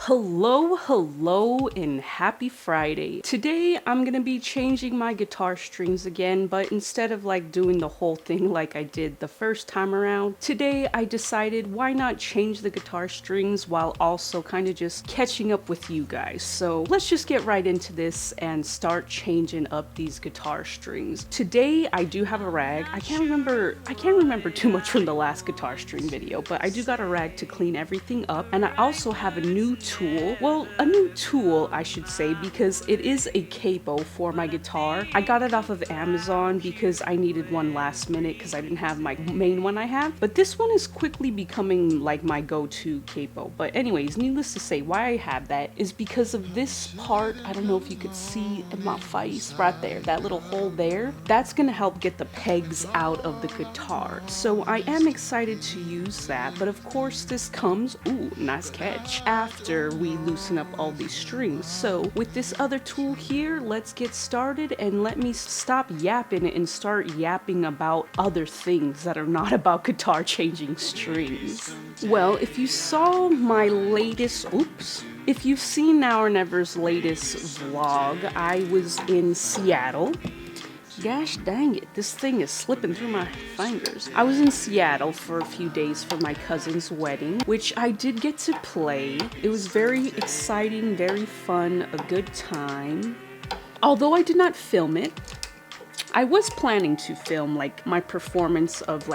Hello, and happy Friday. Today I'm gonna be changing my guitar strings again, but instead of doing the whole thing like I did the first time around, today I decided why not change the guitar strings while also kind of just catching up with you guys. So let's just get right into this and start changing up these guitar strings. Today I do have a rag. I can't remember too much from the last guitar string video, but I do got a rag to clean everything up, and I also have a new tool, I should say, because it is a capo for my guitar. I got it off of Amazon because I needed one last minute because I didn't have my main one I have. But this one is quickly becoming like my go-to capo. But anyways, needless to say, why I have that is because of this part. I don't know if you could see in my face right there, that little hole there. That's gonna help get the pegs out of the guitar. So I am excited to use that. But of course, this comes, ooh, nice catch, after we loosen up all these strings. So with this other tool here, let's get started, and let me stop yapping and start yapping about other things that are not about guitar changing strings. Well, if you saw my latest, if you've seen Now or Never's latest vlog, I was in Seattle. Gosh dang it, this thing is slipping through my fingers. I was in Seattle for a few days for my cousin's wedding, which I did get to play. It was very exciting, very fun, a good time. Although I did not film it, I was planning to film my performance of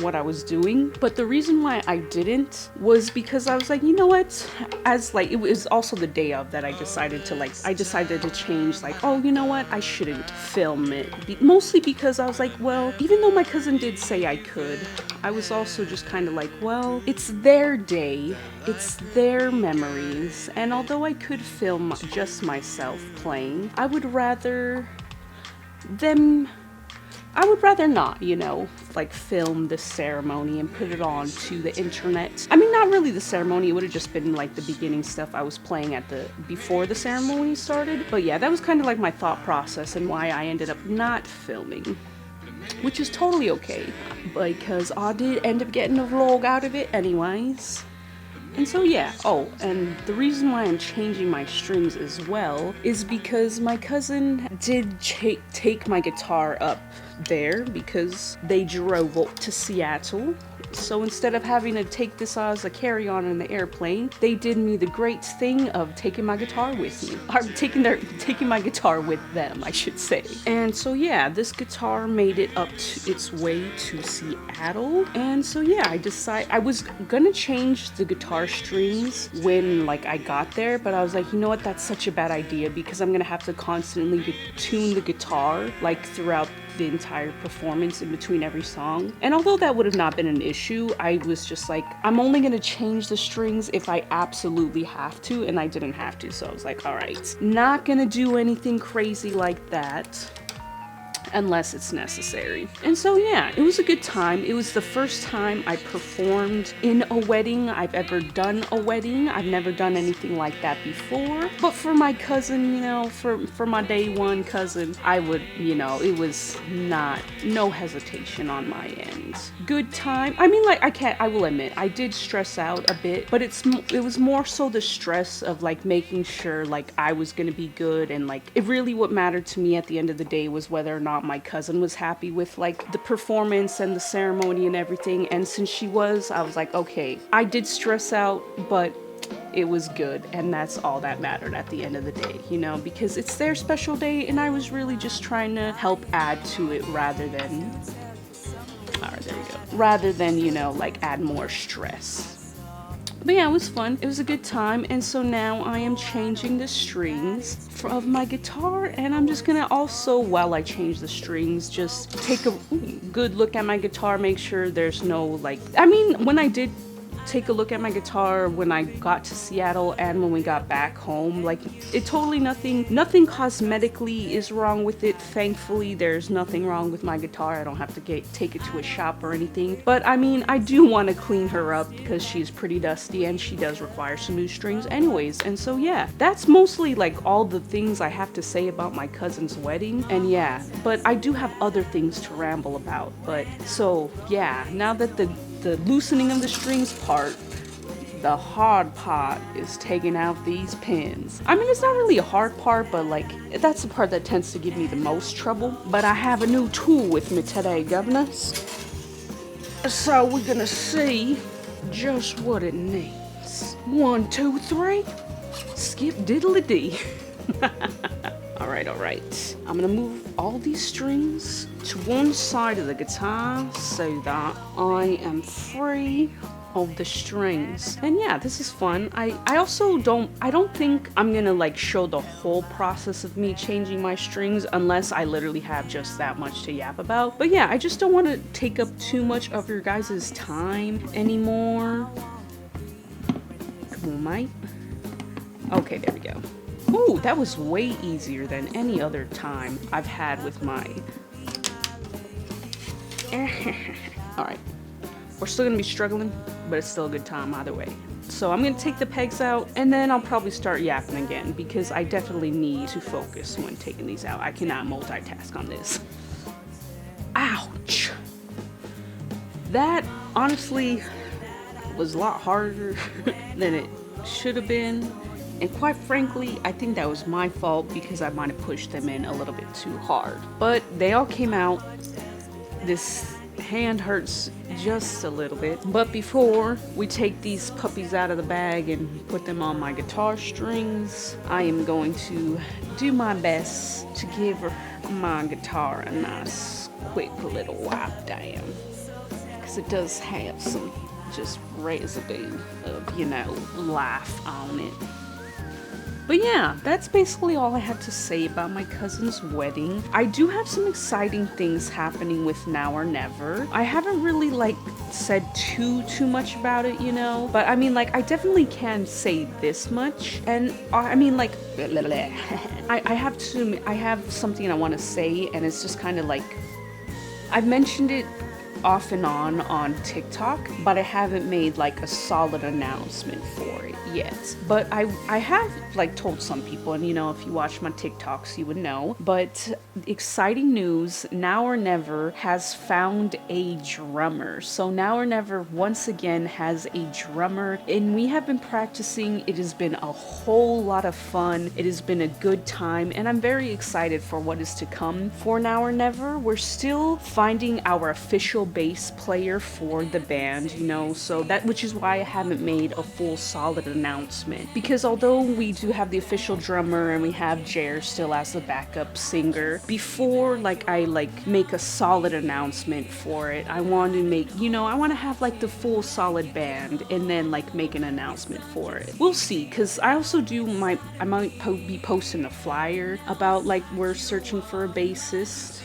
what I was doing, but the reason why I didn't was because I was like, you know what, it was also the day of that I decided to change, oh, you know what, I shouldn't film it, mostly because I was like, well, even though my cousin did say I could, I was also just kind of like, well, it's their day, it's their memories, and although I could film just myself playing, I would rather not, film the ceremony and put it on to the internet. I mean, not really the ceremony, it would have just been the beginning stuff I was playing before the ceremony started. But yeah, that was kind of my thought process and why I ended up not filming. Which is totally okay, because I did end up getting a vlog out of it anyways. And so yeah, and the reason why I'm changing my strings as well is because my cousin did take my guitar up there because they drove up to Seattle. So instead of having to take this as a carry-on in the airplane, they did me the great thing of taking my guitar with me. Or taking my guitar with them, I should say. And so yeah, this guitar made it up its way to Seattle. And so yeah, I was gonna change the guitar strings when I got there, but I was like, you know what, that's such a bad idea because I'm gonna have to constantly tune the guitar throughout the entire performance in between every song. And although that would have not been an issue, I was just like, I'm only gonna change the strings if I absolutely have to, and I didn't have to, so I was like, all right, not gonna do anything crazy like that unless it's necessary. And so yeah, it was a good time. It was the first time I performed in a wedding I've ever done a wedding. I've never done anything like that before. But for my cousin, for my day one cousin, I would, it was no hesitation on my end. Good time. I mean, I will admit, I did stress out a bit, but it was more so the stress of making sure I was gonna be good, and it really what mattered to me at the end of the day was whether or not my cousin was happy with the performance and the ceremony and everything. And since she was, I was like, okay, I did stress out, but it was good, and that's all that mattered at the end of the day, because it's their special day, and I was really just trying to help add to it rather than add more stress. But yeah, it was fun. It was a good time. And so now I am changing the strings of my guitar, and I'm just gonna also, while I change the strings, just take a good look at my guitar, make sure there's no when I did take a look at my guitar when I got to Seattle and when we got back home, it totally nothing cosmetically is wrong with it. Thankfully, there's nothing wrong with my guitar. I don't have to take it to a shop or anything. But I mean, I do want to clean her up because she's pretty dusty and she does require some new strings anyways. And so yeah, that's mostly all the things I have to say about my cousin's wedding. And yeah, but I do have other things to ramble about. But so yeah, now that the loosening of the strings part The hard part is taking out these pins. I mean, it's not really a hard part, but like, that's the part that tends to give me the most trouble. But I have a new tool with me today, governors. So we're gonna see just what it needs. 1, 2, 3. Skip diddly dee. Alright. I'm gonna move all these strings to one side of the guitar so that I am free of the strings. And yeah, this is fun. I don't think I'm gonna like show the whole process of me changing my strings unless I literally have just that much to yap about. But yeah, I just don't want to take up too much of your guys' time anymore. Come on, mate. Okay, there we go. Ooh, that was way easier than any other time I've had with my... Alright. We're still gonna be struggling, but it's still a good time either way. So I'm gonna take the pegs out, and then I'll probably start yapping again, because I definitely need to focus when taking these out. I cannot multitask on this. Ouch! That, honestly, was a lot harder than it should have been. And quite frankly, I think that was my fault because I might have pushed them in a little bit too hard. But they all came out. This hand hurts just a little bit. But before we take these puppies out of the bag and put them on my guitar strings, I am going to do my best to give my guitar a nice, quick little wipe down. Because it does have some just residue of, life on it. But yeah, that's basically all I had to say about my cousin's wedding. I do have some exciting things happening with Now or Never. I haven't really said too much about it, but I mean I definitely can say this much. And I mean I have something I want to say, and it's just kind of I've mentioned it off and on TikTok, but I haven't made a solid announcement for it yet. But I have told some people, and if you watch my TikToks you would know. But exciting news, Now or Never has found a drummer. So Now or Never once again has a drummer, and we have been practicing. It has been a whole lot of fun. It has been a good time, and I'm very excited for what is to come for Now or Never. We're still finding our official bass player for the band, so which is why I haven't made a full solid announcement, because although we do have the official drummer and we have Jer still as the backup singer, before I make a solid announcement for it, I want to make, I want to have the full solid band and then make an announcement for it. We'll see, because I also I might be posting a flyer about we're searching for a bassist.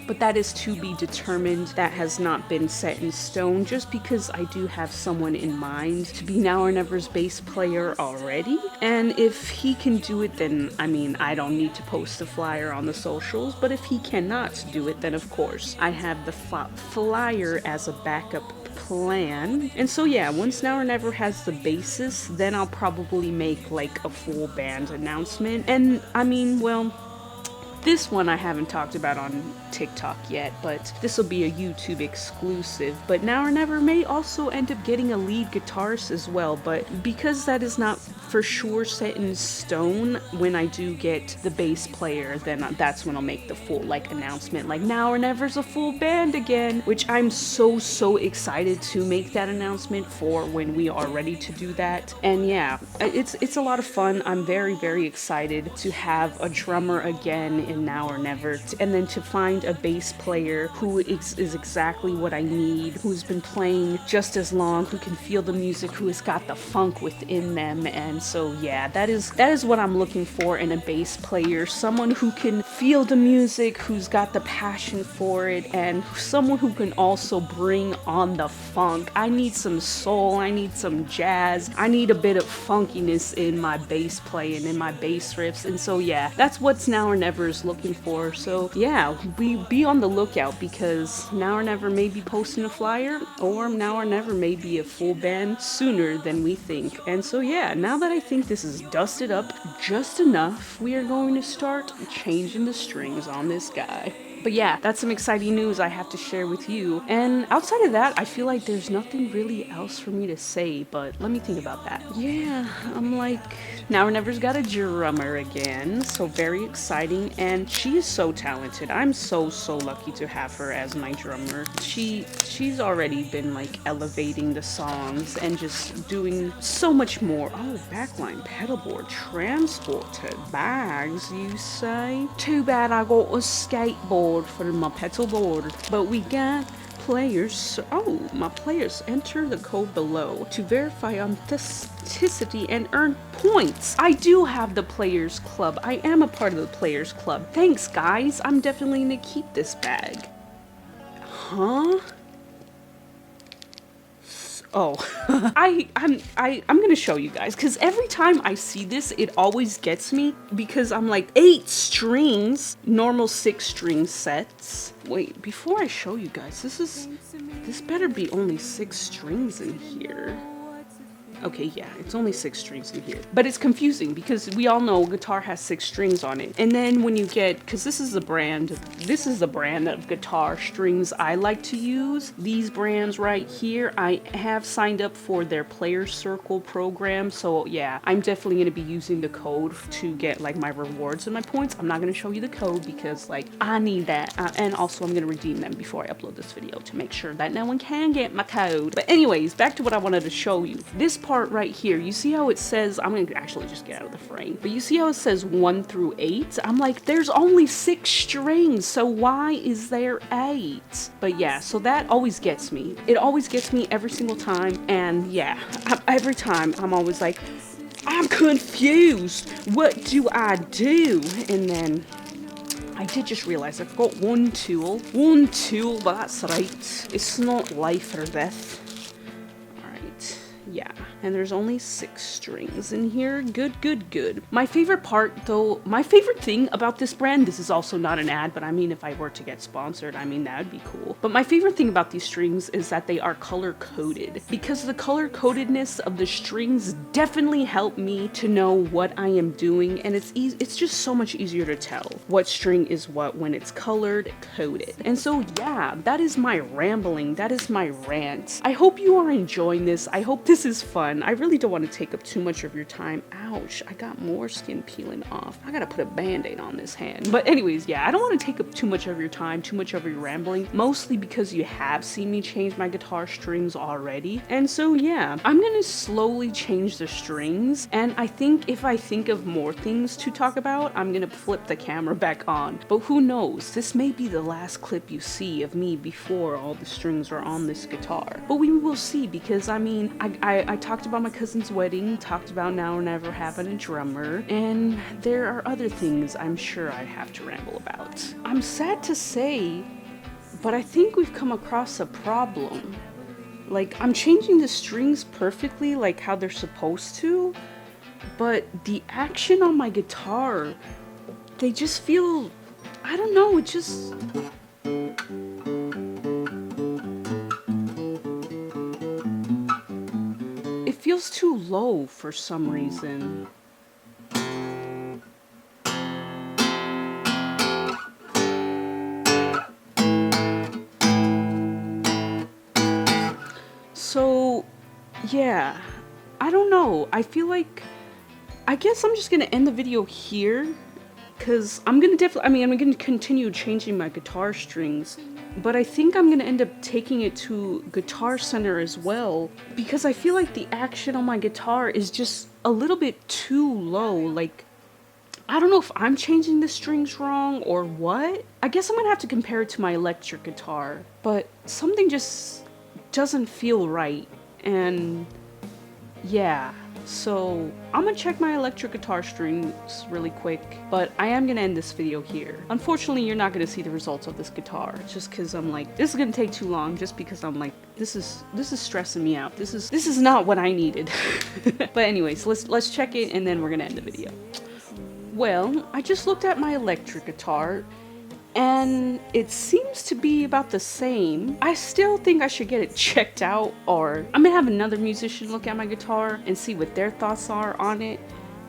But that is to be determined. That has not been set in stone, just because I do have someone in mind to be Now or Never's bass player already. And if he can do it, then, I don't need to post a flyer on the socials. But if he cannot do it, then of course, I have the flyer as a backup plan. And so yeah, once Now or Never has the bassist, then I'll probably make a full band announcement. And this one I haven't talked about on TikTok yet, but this will be a YouTube exclusive. But Now or Never may also end up getting a lead guitarist as well, but because that is not for sure set in stone, when I do get the bass player, then that's when I'll make the full announcement, Now or Never's a full band again, which I'm so excited to make that announcement for when we are ready to do that. And yeah, it's a lot of fun. I'm very excited to have a drummer again in Now or Never, and then to find a bass player who is exactly what I need, who's been playing just as long, who can feel the music, who has got the funk within them. And so yeah, that is what I'm looking for in a bass player, someone who can feel the music, who's got the passion for it, and someone who can also bring on the funk. I need some soul, I need some jazz, I need a bit of funkiness in my bass playing, in my bass riffs. And so yeah, that's what's Now or Never is looking for. So yeah, be on the lookout, because Now or Never may be posting a flyer, or Now or Never may be a full band sooner than we think. And so yeah, now that I think this is dusted up just enough, we are going to start changing the strings on this guy. But yeah, that's some exciting news I have to share with you. And outside of that, I feel like there's nothing really else for me to say, but let me think about that. Yeah, I'm like, Now or Never's got a drummer again, so very exciting, and she is so talented. I'm so lucky to have her as my drummer. She's already been like elevating the songs and just doing so much more. Oh, backline, pedalboard, transported bags, you say? Too bad I got a skateboard for my pedalboard, but we got players. Oh, my players, enter the code below to verify authenticity and earn points. I do have the players club. I am a part of the players club. Thanks, guys. I'm definitely gonna keep this bag. Huh? Oh, I'm gonna show you guys, because every time I see this, it always gets me, because I'm like, 8 strings, normal 6 string sets. Wait, before I show you guys, this better be only 6 strings in here. Okay, yeah, it's only 6 strings in here. But it's confusing because we all know guitar has 6 strings on it. And then when you get, because this is the brand of guitar strings I like to use. These brands right here, I have signed up for their Player Circle program. So yeah, I'm definitely going to be using the code to get like my rewards and my points. I'm not going to show you the code because like I need that. And also I'm going to redeem them before I upload this video to make sure that no one can get my code. But anyways, back to what I wanted to show you. This part right here, you see how it says, I'm gonna actually just get out of the frame, but you see how it says 1 through 8? I'm like, there's only 6 strings, so why is there 8? But yeah, so that always gets me. It always gets me every single time, and yeah, every time I'm always like, I'm confused. What do I do? And then I did just realize I forgot one tool, but that's right. It's not life or death. Yeah, and there's only 6 strings in here. Good. My favorite part though, my favorite thing about this brand, this is also not an ad, but I mean if I were to get sponsored, I mean that would be cool. But my favorite thing about these strings is that they are color coded, because the color codedness of the strings definitely help me to know what I am doing, and it's just so much easier to tell what string is what when it's colored coded. And so yeah, that is my rambling, that is my rant. I hope you are enjoying this. I hope this is fun. I really don't want to take up too much of your time. Ouch, I got more skin peeling off. I gotta put a band-aid on this hand. But anyways, yeah, I don't want to take up too much of your time, too much of your rambling, mostly because you have seen me change my guitar strings already. And so yeah, I'm gonna slowly change the strings, and I think if I think of more things to talk about, I'm gonna flip the camera back on. But who knows, this may be the last clip you see of me before all the strings are on this guitar. But we will see, because I mean, I talked about my cousin's wedding, talked about Now or Never having a drummer, and there are other things I'm sure I have to ramble about. I'm sad to say, but I think we've come across a problem. Like, I'm changing the strings perfectly, like how they're supposed to, but the action on my guitar, they just feel, I don't know, it just... feels too low for some reason. So, yeah, I don't know. I feel like, I guess I'm just gonna end the video here, because I'm gonna I'm gonna continue changing my guitar strings. But I think I'm gonna end up taking it to Guitar Center as well, because I feel like the action on my guitar is just a little bit too low. Like, I don't know if I'm changing the strings wrong or what. I guess I'm gonna have to compare it to my electric guitar, but something just doesn't feel right. And yeah, so I'm gonna check my electric guitar strings really quick, but I am gonna end this video here. Unfortunately, you're not gonna see the results of this guitar, just because I'm like, this is gonna take too long, just because I'm like, this is stressing me out. This is not what I needed. But anyways, let's check it, and then we're gonna end the video. Well, I just looked at my electric guitar, and it seems to be about the same. I still think I should get it checked out, or I'm gonna have another musician look at my guitar and see what their thoughts are on it.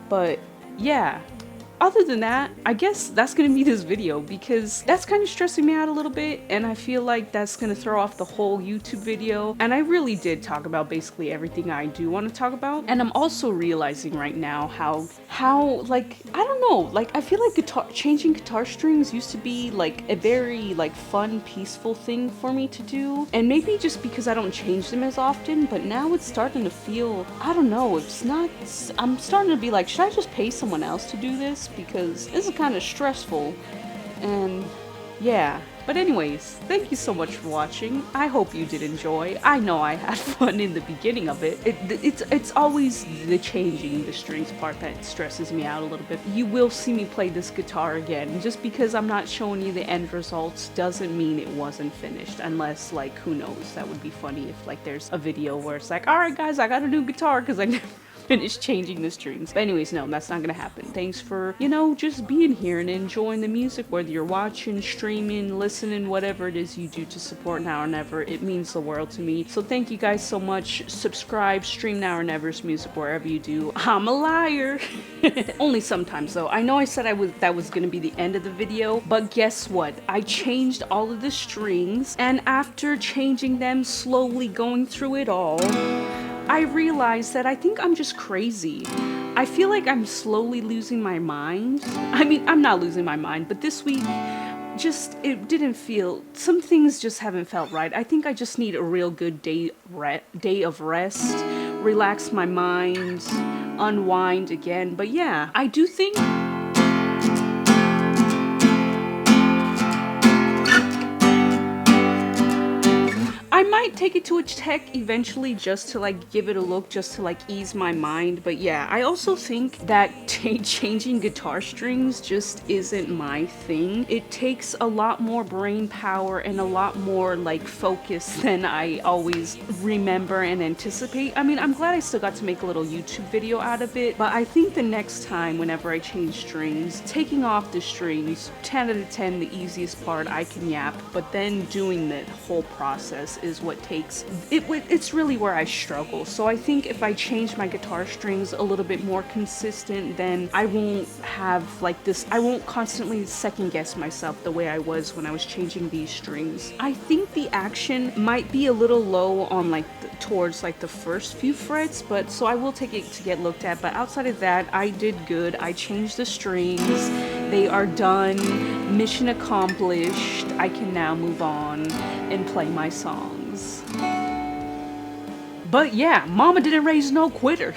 But yeah, other than that, I guess that's gonna be this video because that's kind of stressing me out a little bit, and I feel like that's gonna throw off the whole YouTube video. And I really did talk about basically everything I do want to talk about. And I'm also realizing right now how like, I don't know, like I feel like changing guitar strings used to be like a very like fun, peaceful thing for me to do. And maybe just because I don't change them as often, but now it's starting to feel, I don't know, I'm starting to be like, should I just pay someone else to do this? Because this is kind of stressful. And yeah. But anyways, thank you so much for watching. I hope you did enjoy. I know I had fun in the beginning of it. It's always the changing the strings part that stresses me out a little bit. You will see me play this guitar again. Just because I'm not showing you the end results doesn't mean it wasn't finished. Unless, like, who knows, that would be funny if like there's a video where it's like, alright guys, I got a new guitar because I never finished changing the strings. But anyways, no, that's not gonna happen. Thanks for, you know, just being here and enjoying the music, whether you're watching, streaming, listening, whatever it is you do to support Now or Never. It means the world to me. So thank you guys so much. Subscribe, stream Now or Never's music wherever you do. I'm a liar. Only sometimes though. I know I said that was gonna be the end of the video, but guess what? I changed all of the strings, and after changing them, slowly going through it all, I realized that I think I'm just crazy. I feel like I'm slowly losing my mind. I mean, I'm not losing my mind, but this week, it didn't feel, some things just haven't felt right. I think I just need a real good day of rest, relax my mind, unwind again. But yeah, I do think I might take it to a tech eventually just to like give it a look, just to like ease my mind. But yeah, I also think that changing guitar strings just isn't my thing. It takes a lot more brain power and a lot more like focus than I always remember and anticipate. I mean, I'm glad I still got to make a little YouTube video out of it, but I think the next time whenever I change strings, taking off the strings, 10 out of 10, the easiest part, I can yap, but then doing the whole process is what takes it's really where I struggle. So I think if I change my guitar strings a little bit more consistent, then I won't have like this, I won't constantly second guess myself the way I was when I was changing these strings. I think the action might be a little low on like towards like the first few frets, but so I will take it to get looked at. But outside of that, I did good. I changed the strings, they are done, mission accomplished. I can now move on and play my songs. But yeah, mama didn't raise no quitter.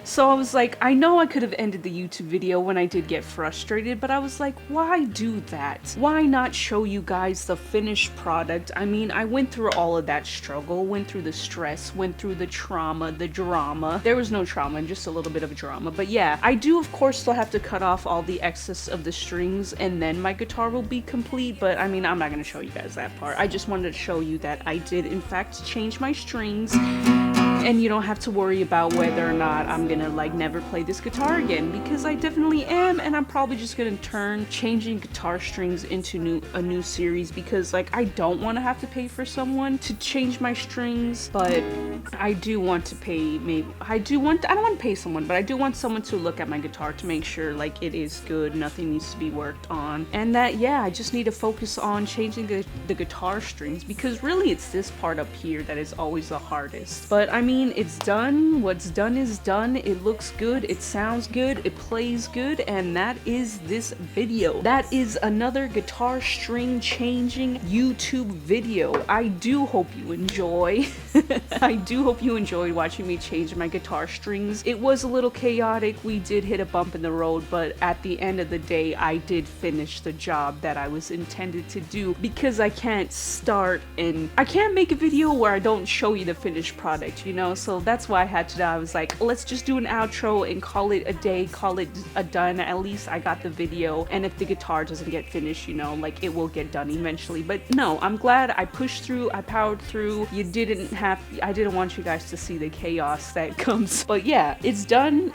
So I was like, I know I could have ended the YouTube video when I did get frustrated, but I was like, why do that? Why not show you guys the finished product? I mean, I went through all of that struggle, went through the stress, went through the trauma, the drama. There was no trauma, just a little bit of drama. But yeah, I do of course still have to cut off all the excess of the strings and then my guitar will be complete. But I mean, I'm not gonna show you guys that part. I just wanted to show you that I did in fact change my strings. And you don't have to worry about whether or not I'm gonna like never play this guitar again, because I definitely am, and I'm probably just gonna turn changing guitar strings into a new series, because like I don't want to have to pay for someone to change my strings, but I do want to pay, I don't want to pay someone, but I do want someone to look at my guitar to make sure like it is good, nothing needs to be worked on, and that yeah, I just need to focus on changing the guitar strings, because really it's this part up here that is always the hardest. But I mean, it's done. What's done is done. It looks good, it sounds good, it plays good, and that is this video. That is another guitar string changing YouTube video. I do hope you enjoy. I do hope you enjoyed watching me change my guitar strings. It was a little chaotic. We did hit a bump in the road, but at the end of the day, I did finish the job that I was intended to do, because I can't make a video where I don't show you the finished product, you know? So that's why I had to, I was like, let's just do an outro and call it a day, call it a done. At least I got the video, and if the guitar doesn't get finished, you know, like it will get done eventually. But no, I'm glad I pushed through, I powered through. I didn't want you guys to see the chaos that comes. But yeah, it's done,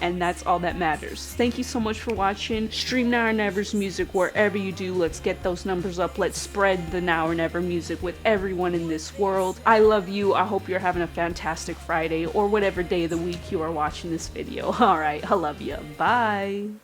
and that's all that matters. Thank you so much for watching. Stream Now or Never's music wherever you do. Let's get those numbers up. Let's spread the Now or Never music with everyone in this world. I love you. I hope you're having a fantastic Friday or whatever day of the week you are watching this video. All right, I love you. Bye.